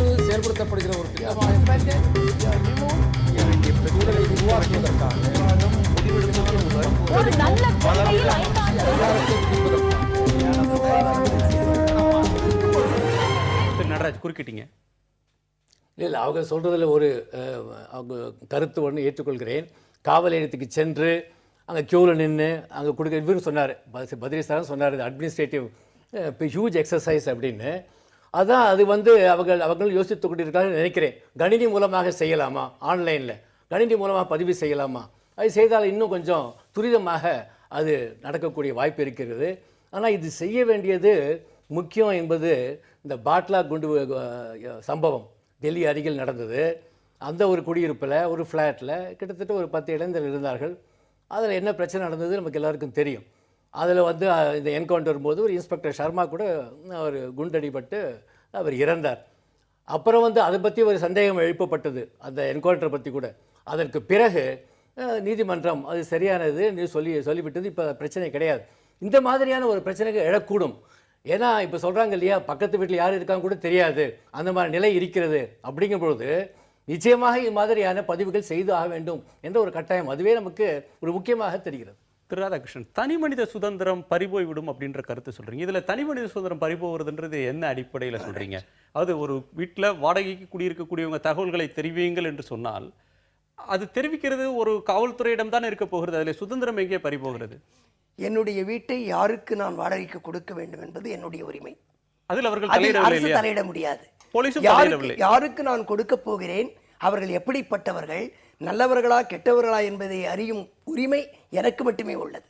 திட்டமிட்டு செயல்படுத்தப்படுகிற ஒரு திட்டமாக சூழலை உருவாக்குவதற்காக நடராஜ் குறுக்கிட்டீங்க. இல்லை, அவங்க சொல்கிறதுல ஒரு அவங்க கருத்து ஒன்று ஏற்றுக்கொள்கிறேன். காவல் நிலையத்துக்கு சென்று அங்கே க்யூவில் நின்று அங்கே கொடுக்க இவரும் சொன்னார், பத்ரி சாரும் சொன்னார், இது அட்மினிஸ்ட்ரேட்டிவ் ஹியூஜ் எக்ஸசைஸ் அப்படின்னு. அதான் அது அவர்கள் யோசித்து கொண்டிருக்காங்கன்னு நினைக்கிறேன். கணினி மூலமாக செய்யலாமா, ஆன்லைனில் கணினி மூலமாக பதிவு செய்யலாமா, அது செய்தால் இன்னும் கொஞ்சம் துரிதமாக அது நடக்கக்கூடிய வாய்ப்பு இருக்கிறது. ஆனால் இது செய்ய வேண்டியது முக்கியம் என்பது இந்த பாட்லா குண்டு சம்பவம் டெல்லி அருகில் நடந்தது. அந்த ஒரு குடியிருப்பில் ஒரு ஃப்ளாட்டில் கிட்டத்தட்ட ஒரு 10 இளைஞர்கள் இருந்தார்கள். அதில் என்ன பிரச்சனை நடந்தது நமக்கு எல்லாருக்கும் தெரியும். அதில் இந்த என்கவுண்டர் போது ஒரு இன்ஸ்பெக்டர் சர்மா கூட அவர் குண்டடிப்பட்டு அவர் இறந்தார். அப்புறம் அதை பற்றி ஒரு சந்தேகம் எழுப்பப்பட்டது, அந்த என்கவுண்டரை பற்றி கூட. அதற்கு பிறகு நீதிமன்றம் அது சரியானது சொல்லிவிட்டது. இப்போ பிரச்சனை கிடையாது. இந்த மாதிரியான ஒரு பிரச்சனைகள் எழக்கூடும். ஏன்னா இப்போ சொல்கிறாங்க இல்லையா, பக்கத்து வீட்டில் யார் இருக்காங்க கூட தெரியாது, அந்த மாதிரி நிலை இருக்கிறது. அப்படிங்கும் பொழுது நிச்சயமாக இது மாதிரியான பதிவுகள் செய்து ஆக வேண்டும் என்ற ஒரு கட்டாயம் அதுவே நமக்கு ஒரு முக்கியமாக தெரிகிறது. திரு ராதாகிருஷ்ணன், தனி மனித சுதந்திரம் பறிபோய் விடும் அப்படின்ற கருத்து சொல்றீங்க. இதுல தனி மனித சுதந்திரம் பறிபோகிறதுன்றது என்ன அடிப்படையில் சொல்றீங்க? அது ஒரு வீட்டில் வாடகைக்கு குடியிருக்கக்கூடியவங்க தகவல்களை தெரிவியுங்கள் என்று சொன்னால் அது தெரிவிக்கிறது ஒரு காவல்துறையிடம் தான் இருக்க போகிறது. அதில் சுதந்திரம் எங்கே பறிபோகிறது? என்னுடைய வீட்டை யாருக்கு நான் வாடகைக்கு கொடுக்க வேண்டும் என்பது என்னுடைய உரிமை. அதில் அவர்கள் தலையிட முடியாது. யாருக்கு நான் கொடுக்க போகிறேன், அவர்கள் எப்படிப்பட்டவர்கள், நல்லவர்களா கெட்டவர்களா என்பதை அறியும் உரிமை எனக்கு மட்டுமே உள்ளது.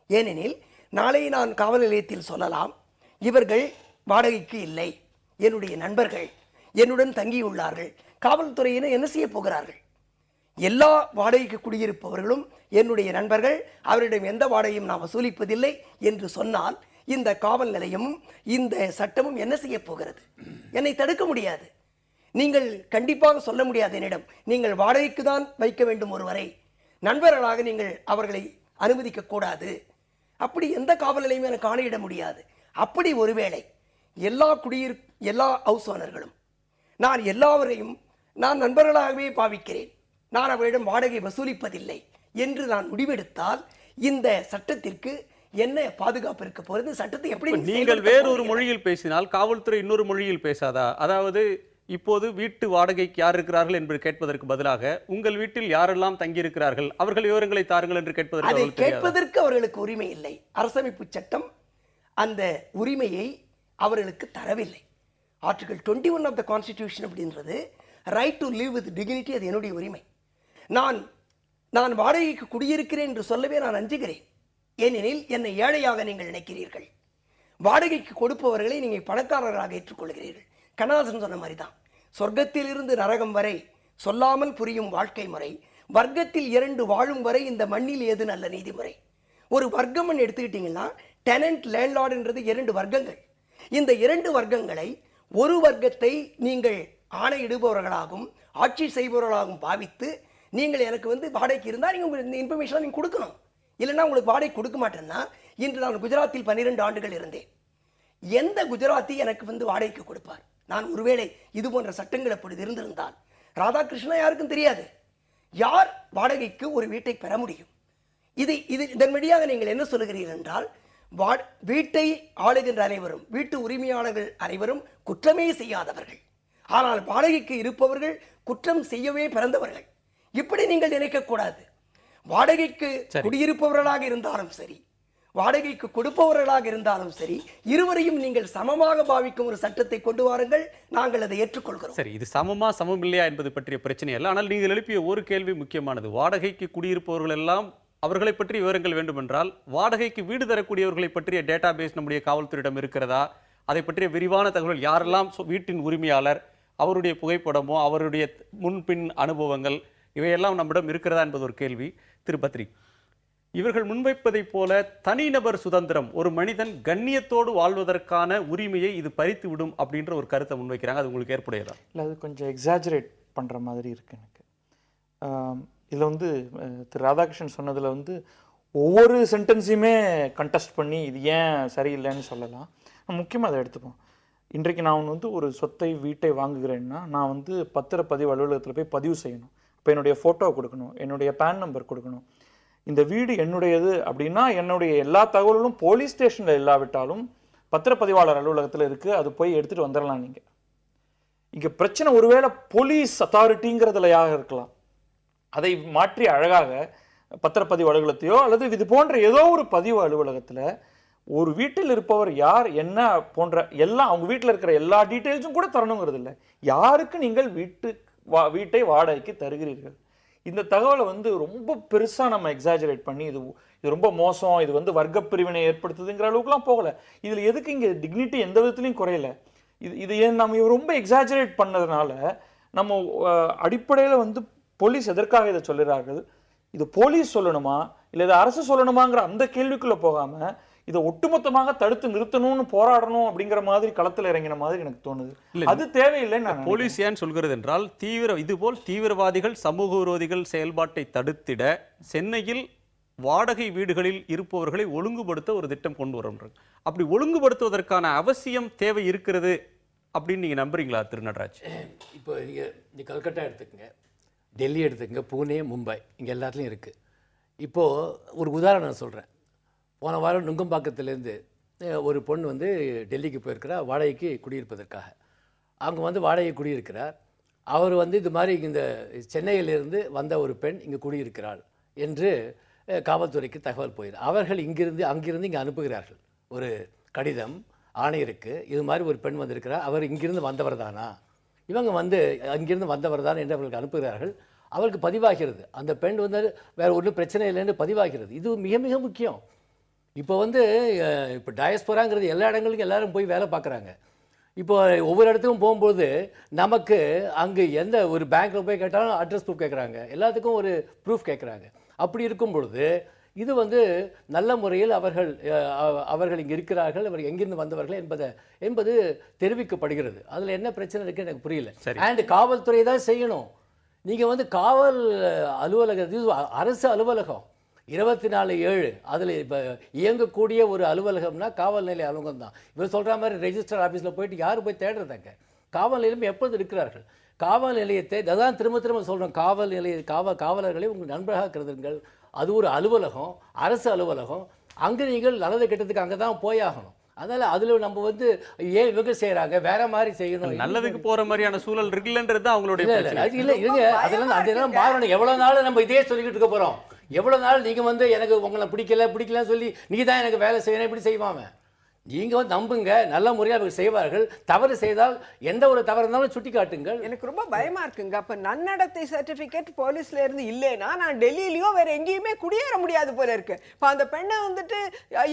ஏனெனில் நாளை நான் காவல் நிலையத்தில் சொல்லலாம், இவர்கள் வாடகைக்கு இல்லை, என்னுடைய நண்பர்கள் என்னுடன் தங்கியுள்ளார்கள். காவல்துறையினர் என்ன செய்ய போகிறார்கள்? எல்லா வாடகைக்கு குடியிருப்பவர்களும் என்னுடைய நண்பர்கள், அவரிடம் எந்த வாடகையும் நான் வசூலிப்பதில்லை என்று சொன்னால் இந்த காவல் நிலையமும் இந்த சட்டமும் என்ன செய்ய போகிறது? என்னை தடுக்க முடியாது. நீங்கள் கண்டிப்பாக சொல்ல முடியாது என்னிடம், நீங்கள் வாடகைக்கு தான் வைக்க வேண்டும் ஒருவரை, நண்பர்களாக நீங்கள் அவர்களை அனுமதிக்க கூடாது. அப்படி எந்த காவல் நிலையமும் எனக்கு ஆணையிட முடியாது. அப்படி ஒருவேளை எல்லா ஹவுஸ் ஓனர்களும் நான் எல்லாவரையும் நான் நண்பர்களாகவே பாவிக்கிறேன், நான் அவரிடம் வாடகை வசூலிப்பதில்லை என்று நான் முடிவெடுத்தால் இந்த சட்டத்திற்கு என்ன பாதுகாப்பு இருக்க போகிறது? சட்டத்தை எப்படி நீங்கள் வேறொரு மொழியில் பேசினால் காவல்துறை இன்னொரு மொழியில் பேசாதா? அதாவது இப்போது வீட்டு வாடகைக்கு யார் இருக்கிறார்கள் என்று கேட்பதற்கு பதிலாக உங்கள் வீட்டில் யாரெல்லாம் தங்கியிருக்கிறார்கள் அவர்கள் விவரங்களை தாருங்கள் என்று கேட்பதற்கு அவர்களுக்கு உரிமை இல்லை. அரசமைப்பு சட்டம் அந்த உரிமையை அவர்களுக்கு தரவில்லை. ஆர்டிகல் 21 ஆஃப் த கான்ஸ்டிடியூஷன் அப்படின்றது right to live with dignity, அது என்னுடைய உரிமை. நான் வாடகைக்கு குடியிருக்கிறேன் என்று சொல்லவே நான் அஞ்சுகிறேன். ஏனெனில் என்னை ஏழையாக நீங்கள் நினைக்கிறீர்கள். வாடகைக்கு கொடுப்பவர்களை நீங்கள் பணக்காரர்களாக ஏற்றுக்கொள்கிறீர்கள். கண்ணதாசன் சொன்ன மாதிரி தான், சொர்க்கத்தில் இருந்து நரகம் வரை சொல்லாமல் புரியும் வாழ்க்கை முறை, வர்க்கத்தில் 2 வாழும் வரை இந்த மண்ணில் ஏது நல்ல நீதிமுறை. ஒரு வர்க்கம் எடுத்துக்கிட்டீங்கன்னா டெனன்ட் லேண்ட்லார்டுன்றது 2 வர்க்கங்கள். இந்த 2 வர்க்கங்களை ஒரு வர்க்கத்தை நீங்கள் ஆணையிடுபவர்களாகவும் ஆட்சி செய்பவர்களாகவும் பாவித்து நீங்கள் எனக்கு வாடகைக்கு இருந்தால் நீங்கள் இந்த இன்ஃபர்மேஷனை நீங்கள் கொடுக்கணும். இல்லைன்னா உங்களுக்கு வாடகை கொடுக்க மாட்டேன்னா, இன்று நான் குஜராத்தில் 12 ஆண்டுகள் இருந்தேன். எந்த குஜராத்தி எனக்கு வாடகைக்கு கொடுப்பார்? நான் ஒருவேளை இது போன்ற சட்டங்கள் அப்பொழுது இருந்திருந்தால் ராதாகிருஷ்ணா யாருக்கும் தெரியாது. யார் வாடகைக்கு ஒரு வீட்டை பெற முடியும்? இதன் வழியாக நீங்கள் என்ன சொல்லுகிறீர்கள் என்றால், வீட்டை ஆளுகின்ற அனைவரும், வீட்டு உரிமையாளர்கள் அனைவரும் குற்றமே செய்யாதவர்கள், ஆனால் வாடகைக்கு இருப்பவர்கள் குற்றம் செய்யவே பிறந்தவர்கள். இப்படி நீங்கள் நினைக்கக்கூடாது. வாடகைக்கு குடியிருப்பவர்களாக இருந்தாலும் சரி, வாடகைக்கு கொடுப்பவர்களாக இருந்தாலும் சரி, இருவரையும் நீங்கள் சமமாக பாவிக்கும் ஒரு சட்டத்தை கொண்டு வாருங்கள், நாங்கள் அதை ஏற்றுக்கொள்கிறோம். சரி, இது சமமா சமம் இல்லையா என்பது பற்றிய பிரச்சனை அல்ல. ஆனால் நீங்கள் எழுப்பிய ஒரு கேள்வி முக்கியமானது. வாடகைக்கு குடியிருப்பவர்கள் எல்லாம் அவர்களை பற்றி விவரங்கள் வேண்டுமென்றால் வாடகைக்கு வீடு தரக்கூடியவர்களை பற்றிய டேட்டா பேஸ் நம்முடைய காவல்துறையிடம் இருக்கிறதா? அதை பற்றிய விரிவான தகவல், யாரெல்லாம் வீட்டின் உரிமையாளர், அவருடைய புகைப்படமோ அவருடைய முன்பின் அனுபவங்கள் இவையெல்லாம் நம்மிடம் இருக்கிறதா என்பது ஒரு கேள்வி. திரு பத்ரி, இவர்கள் முன்வைப்பதைப் போல தனிநபர் சுதந்திரம், ஒரு மனிதன் கண்ணியத்தோடு வாழ்வதற்கான உரிமையை இது பறித்து விடும் அப்படின்ற ஒரு கருத்தை முன்வைக்கிறாங்க. அது உங்களுக்கு ஏற்புடையதா? இல்லை, அது கொஞ்சம் எக்ஸாஜரேட் பண்ணுற மாதிரி இருக்கு எனக்கு. இதில் திரு ராதாகிருஷ்ணன் சொன்னதில் ஒவ்வொரு சென்டென்ஸையுமே கண்டெஸ்ட் பண்ணி இது ஏன் சரியில்லைன்னு சொல்லலாம். முக்கியமாக அதை எடுத்துப்போம். இன்றைக்கு நான் வந்து ஒரு சொத்தை வீட்டை வாங்குகிறேன்னா நான் வந்து பத்திரப்பதிவு அலுவலகத்தில் போய் பதிவு செய்யணும். இப்போ என்னுடைய ஃபோட்டோ கொடுக்கணும், என்னுடைய பேன் நம்பர் கொடுக்கணும். இந்த வீடு என்னுடையது அப்படின்னா என்னுடைய எல்லா தகவல்களும் போலீஸ் ஸ்டேஷனில் இல்லாவிட்டாலும் பத்திரப்பதிவாளர் அலுவலகத்தில் இருக்குது, அது போய் எடுத்துகிட்டு வந்துடலாம். நீங்கள் இங்கே பிரச்சனை ஒருவேளை போலீஸ் அத்தாரிட்டிங்கிறதுலையாக இருக்கலாம். அதை மாற்றி அழகாக பத்திரப்பதிவு அலுவலகத்தையோ அல்லது இது போன்ற ஏதோ ஒரு பதிவு அலுவலகத்தில் ஒரு வீட்டில் இருப்பவர் யார் என்ன போன்ற எல்லாம் அவங்க வீட்டில் இருக்கிற எல்லா டீட்டெயில்ஸும் கூட தரணுங்கிறது இல்லை. யாருக்கு நீங்கள் வீட்டை வாடகைக்கு தருகிறீர்கள், இந்த தகவலை வந்து ரொம்ப பெருசாக நம்ம எக்ஸாஜரேட் பண்ணி இது ரொம்ப மோசம், இது வந்து வர்க்க பிரிவினை ஏற்படுத்துதுங்கிற அளவுக்குலாம் போகலை. இதில் எதுக்கு இங்கே டிக்னிட்டி எந்த விதத்துலையும் குறையல. இது நம்ம ரொம்ப எக்ஸாஜரேட் பண்ணதுனால நம்ம அடிப்படையில் வந்து போலீஸ் எதற்காக இதை சொல்லுறார்கள், இது போலீஸ் சொல்லணுமா இல்லை இதை அரசு சொல்லணுமாங்கிற அந்த கேள்விக்குள்ளே போகாமல் இதை ஒட்டுமொத்தமாக தடுத்து நிறுத்தணும்னு போராடணும் அப்படிங்கிற மாதிரி களத்தில் இறங்கின மாதிரி எனக்கு தோணுது. அது தேவையில்லைன்னு போலீஸ் ஏன் சொல்கிறது என்றால் இதுபோல் தீவிரவாதிகள் சமூக விரோதிகள் செயல்பாட்டை தடுத்திட சென்னையில் வாடகை வீடுகளில் இருப்பவர்களை ஒழுங்குபடுத்த ஒரு திட்டம் கொண்டு வரும். அப்படி ஒழுங்குபடுத்துவதற்கான அவசியம் தேவை இருக்கிறது அப்படின்னு நீங்க நம்புறீங்களா திரு நடராஜ்? இப்போ நீங்க கல்கட்டா எடுத்துக்கங்க, டெல்லி எடுத்துக்கங்க, பூனே, மும்பை, இங்கே எல்லாத்துலேயும் இருக்குது. இப்போது ஒரு உதாரணம் நான் சொல்கிறேன். போன வாரம் நுங்கம்பாக்கத்துலேருந்து ஒரு பொண்ணு வந்து டெல்லிக்கு போயிருக்கிறா வாடகைக்கு குடியிருப்பதற்காக. அவங்க வந்து வாடகை குடியிருக்கிறார். அவர் வந்து இது மாதிரி இந்த சென்னையிலிருந்து வந்த ஒரு பெண் இங்கே குடியிருக்கிறாள் என்று காவல்துறைக்கு தகவல் போயிரு. அவர்கள் அங்கிருந்து இங்கே அனுப்புகிறார்கள் ஒரு கடிதம் ஆணையருக்கு, இது மாதிரி ஒரு பெண் வந்திருக்கிறார், அவர் இங்கிருந்து வந்தவர் தானா, இவங்க வந்து அங்கிருந்து வந்தவர் தான் என்று அவர்களுக்கு அனுப்புகிறார்கள். அவருக்கு பதிவாகிறது, அந்த பெண் வந்து வேறு ஒன்றும் பிரச்சனை இல்லைன்னு பதிவாகிறது. இது மிக மிக முக்கியம். இப்போ வந்து இப்போ டயஸ்போராங்கிறது எல்லா இடங்களுக்கும் எல்லாரும் போய் வேலை பார்க்குறாங்க. இப்போ ஒவ்வொரு இடத்துக்கும் போகும்போது நமக்கு அங்கே எந்த ஒரு பேங்க்கில் போய் கேட்டாலும் அட்ரஸ் ப்ரூஃப் கேட்குறாங்க, எல்லாத்துக்கும் ஒரு ப்ரூஃப் கேட்குறாங்க. அப்படி இருக்கும் பொழுது இது வந்து நல்ல முறையில் அவர்கள் இங்கே இருக்கிறார்கள், அவர் எங்கிருந்து வந்தவர்கள் என்பது தெரிவிக்கப்படுகிறது. அதில் என்ன பிரச்சனை இருக்குன்னு எனக்கு புரியல. அண்ட் காவல்துறை தான் செய்யணும். நீங்கள் வந்து காவல் அலுவலகம், அரசு அலுவலகம் 24/7 அதில் இப்போ இயங்கக்கூடிய ஒரு அலுவலகம்னா காவல் நிலைய அலுவலகம் தான். இவர் சொல்கிற மாதிரி ரெஜிஸ்டர் ஆஃபீஸில் போயிட்டு யார் போய் தேடுறதாங்க? காவல் நிலையம் எப்போது இருக்கிறார்கள்? காவல் நிலையத்தை அதான் திரும்ப சொல்கிறோம், காவலர்களை உங்கள் நண்பராக கருதுங்கள். அது ஒரு அலுவலகம், அரசு அலுவலகம். அங்கே நீங்கள் நல்லது கெட்டதுக்கு அங்கே தான் போயாகணும். அதனால அதுல நம்ம வந்து ஏன் இவங்க செய்யறாங்க, வேற மாதிரி செய்யணும். நல்லதுக்கு போற மாதிரியான சூழல் இருக்குல்ன்றது அவங்களுடைய அதெல்லாம் மாறணும். எவ்வளவு நாள் நம்ம இதே சொல்லிக்கிட்டு இருக்க போறோம்? எவ்வளவு நாள் நீங்க வந்து எனக்கு உங்களை பிடிக்கல சொல்லி நீங்க தான் எனக்கு வேலை செய்யணும் இப்படி செய்வாங்க? நீங்க வந்து நம்புங்க, நல்ல முறையாக அவங்க செய்வார்கள். தவறு செய்தால் எந்த ஒரு தவறு இருந்தாலும் சுட்டி காட்டுங்கள். எனக்கு ரொம்ப பயமா இருக்குங்க. அப்ப நன்னடத்தை சர்டிபிகேட் போலீஸ்ல இருந்து இல்லைன்னா நான் டெல்லியிலயோ வேற எங்கேயுமே குடியேற முடியாது போல இருக்கு. இப்ப அந்த பெண்ணை வந்துட்டு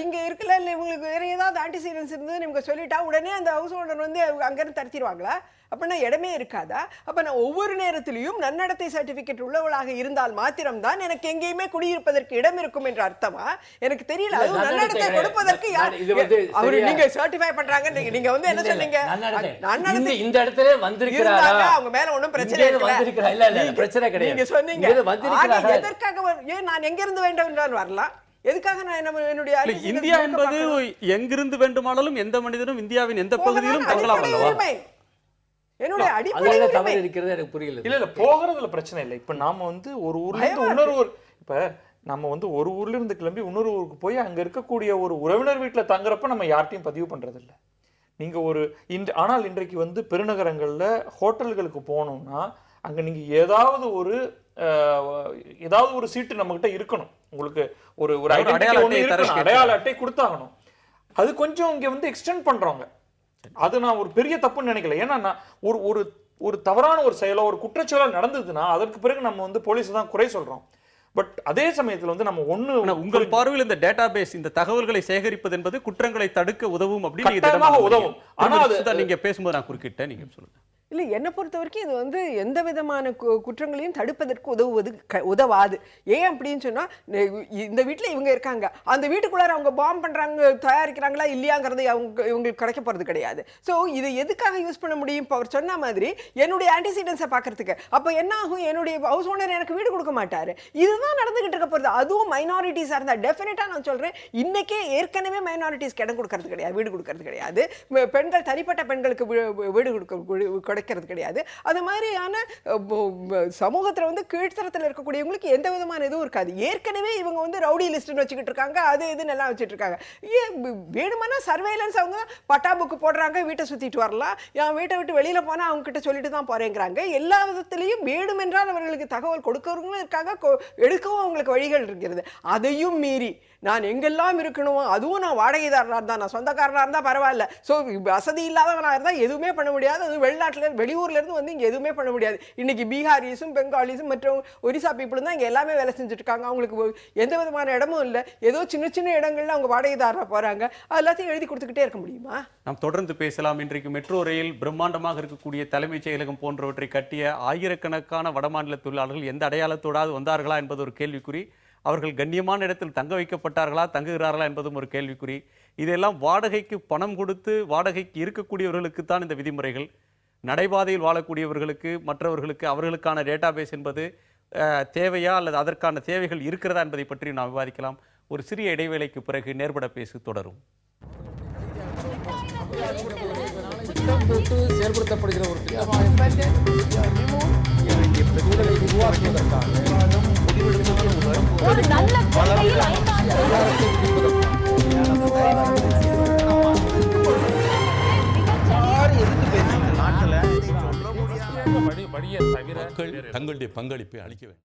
இங்க இருக்கல, இல்லை இவங்களுக்கு வேற ஏதாவது ஆன்டிசிடென்ட்ஸ் இருந்ததுன்னு இவங்க சொல்லிட்டா உடனே அந்த ஹவுஸ் ஓனர் வந்து அங்கிருந்து தடுத்திடுவாங்களா? அப்படின்னா இடமே இருக்காதா? அப்ப நான் ஒவ்வொரு நேரத்திலையும் நன்னடத்தை சர்டிபிகேட் உள்ளவளாக இருந்தால் மாத்திரம்தான் எனக்கு எங்கேயுமே குடியிருப்பதற்கு இடம் இருக்கும் என்ற அர்த்தமா? எனக்கு தெரியல. அது நன்னடத்தை கொடுப்பதற்கு அவரு நீங்க சர்டிஃபை பண்றாங்க, நீங்க வந்து என்ன சொன்னீங்க? நன்னடத்தை இந்த இடத்துல வந்திருக்கிறாங்க, அவங்க மேல ஒண்ணும் பிரச்சனை இல்ல, பிரச்சனை கிடையாது. நீங்க சொன்னீங்க எதற்காக ஏன் நான் எங்க இருந்து வேண்டும் என்றால் வரலாம், எதுக்காக நான் என்னுடைய இந்தியா என்பது எங்கிருந்து வேண்டுமானாலும் எந்த மனிதனும் இந்தியாவின் எந்த பகுதியிலும் தங்கலாம் அல்லவா? என்னுடைய அடிப்படை தவறு இருக்கிறது எனக்கு புரியல. இல்ல போகிறதுல பிரச்சனை இல்லை. இப்ப நாம வந்து ஒரு ஊர்ல இருந்து இன்னொரு ஊர், இப்ப நம்ம வந்து ஒரு ஊர்ல இருந்து கிளம்பி இன்னொரு ஊருக்கு போய் அங்க இருக்கக்கூடிய ஒரு உறவினர் வீட்டுல தங்குறப்ப நம்ம யார்ட்டையும் பதிவு பண்றது இல்லை. நீங்க ஆனால் இன்றைக்கு வந்து பெருநகரங்கள்ல ஹோட்டல்களுக்கு போகணும்னா அங்க நீங்க ஏதாவது ஒரு சீட்டு நம்ம கிட்ட இருக்கணும். உங்களுக்கு ஒரு அடையாள அட்டை கொடுத்தாகணும். அது கொஞ்சம் இங்க வந்து எக்ஸ்டெண்ட் பண்றாங்க. அது நான் ஒரு பெரிய தப்புன்னு நினைக்கல. ஏன்னா நான் ஒரு தவறான ஒரு செயலோ ஒரு குற்றச்செயலோ நடந்ததுன்னா அதற்கு பிறகு நம்ம வந்து போலீஸ் தான் குறை சொல்றோம். பட் அதே சமயத்தில் வந்து நம்ம உங்கள் பார்வையில் இந்த டேட்டாபேஸ், இந்த தகவல்களை சேகரிப்பது என்பது குற்றங்களை தடுக்க உதவும் அப்படின்னு உதவும். ஆனா நீங்க பேசும்போது நான் குறுக்கிட்டேன், நீங்க சொல்லுங்க. இல்லை, என்னை பொறுத்த வரைக்கும் இது வந்து எந்த விதமான குற்றங்களையும் தடுப்பதற்கு உதவாது. ஏன் அப்படின்னு சொன்னால், இந்த வீட்டில் இவங்க இருக்காங்க, அந்த வீட்டுக்குள்ளார அவங்க பாம்பு பண்ணுறாங்க, தயாரிக்கிறாங்களா இல்லையாங்கிறது இவங்களுக்கு கிடைக்க போகிறது கிடையாது. ஸோ இதை எதுக்காக யூஸ் பண்ண முடியும்? இப்போ அவர் சொன்ன மாதிரி என்னுடைய ஆன்டிசிடென்ட்ஸை பார்க்கறதுக்கு. அப்போ என்ன ஆகும்? என்னுடைய ஹவுஸ் ஓனர் எனக்கு வீடு கொடுக்க மாட்டார். இதுதான் நடந்துகிட்டு இருக்க போகிறது. அதுவும் மைனாரிட்டிஸாக இருந்தால் டெஃபினட்டாக நான் சொல்கிறேன், இன்னைக்கே ஏற்கனவே மைனாரிட்டிஸ்க்கு இடம் கொடுக்கறது கிடையாது, வீடு கொடுக்கறது கிடையாது. பெண்கள் தனிப்பட்ட பெண்களுக்கு வீடு கிடைக்கிறது கிடையாது. அது மாதிரியான சமூகத்தில் வந்து கீழ்த்தரத்தில் இருக்கக்கூடியவங்களுக்கு எந்த விதமான இதுவும் இருக்காது. ஏற்கனவே இவங்க வந்து ரவுடி லிஸ்ட்னு வச்சுக்கிட்டு இருக்காங்க, அது இதுன்னு எல்லாம் வச்சுட்டு இருக்காங்க. வேணுமானா சர்வேலன்ஸ் அவங்க பட்டா புக்கு போடுறாங்க, வீட்டை சுற்றிட்டு வரலாம், என் வீட்டை விட்டு வெளியில் போனால் அவங்க கிட்ட சொல்லிட்டு தான் போறேங்கிறாங்க. எல்லா விதத்திலையும் வேணுமென்றால் அவர்களுக்கு தகவல் கொடுக்கறவங்களும் இருக்காங்க, எடுக்கவும் அவங்களுக்கு வழிகள் இருக்கிறது. அதையும் மீறி நான் எங்கெல்லாம் இருக்கணும், அதுவும் நான் வாடகைதாரனாக இருந்தால், நான் சொந்தக்காரனாக இருந்தால் பரவாயில்ல, ஸோ வசதி இல்லாதவனாக இருந்தால் எதுவுமே பண்ண முடியாது. அது வெளியூர்லேருந்து வந்து இங்கே எதுவுமே பண்ண முடியாது. இன்னைக்கு பீகாரிஸும் பெங்காலிஸும் மற்றும் ஒரிசா பீப்புளும் தான் இங்கே எல்லாமே வேலை செஞ்சுட்டு இருக்காங்க. அவங்களுக்கு எந்த விதமான இடமும் இல்லை. ஏதோ சின்ன சின்ன இடங்கள்ல அவங்க வாடகைதாரராக போகிறாங்க. அது எல்லாத்தையும் எழுதி கொடுத்துக்கிட்டே இருக்க முடியுமா? நாம் தொடர்ந்து பேசலாம். இன்றைக்கு மெட்ரோ ரயில் பிரம்மாண்டமாக இருக்கக்கூடிய தலைமைச் செயலகம் போன்றவற்றை கட்டிய ஆயிரக்கணக்கான வடமாநில தொழிலாளர்கள் எந்த அடையாளத்தோடாது வந்தார்களா என்பது ஒரு கேள்விக்குறி. அவர்கள் கண்ணியமான இடத்தில் தங்க வைக்கப்பட்டார்களா, தங்குகிறார்களா என்பதும் ஒரு கேள்விக்குறி. இதெல்லாம் வாடகைக்கு பணம் கொடுத்து வாடகைக்கு இருக்கக்கூடியவர்களுக்கு தான் இந்த விதிமுறைகள். நடைபாதையில் வாழக்கூடியவர்களுக்கு, மற்றவர்களுக்கு, அவர்களுக்கான டேட்டாபேஸ் என்பது தேவையா அல்லது அதற்கான தேவைகள் இருக்கிறதா என்பதை பற்றி நாம் விவாதிக்கலாம். ஒரு சிறிய இடைவேளைக்கு பிறகு நேர்பட பேசு தொடரும். திட்டம் போட்டு செயல்படுத்தப்படுகிற ஒரு திட்டமாக சூழலை உருவாக்குவதற்காக ஒரு நல்ல கொள்கையில் மக்கள் தங்களுடைய பங்களிப்பை அளிக்க வேண்டும்.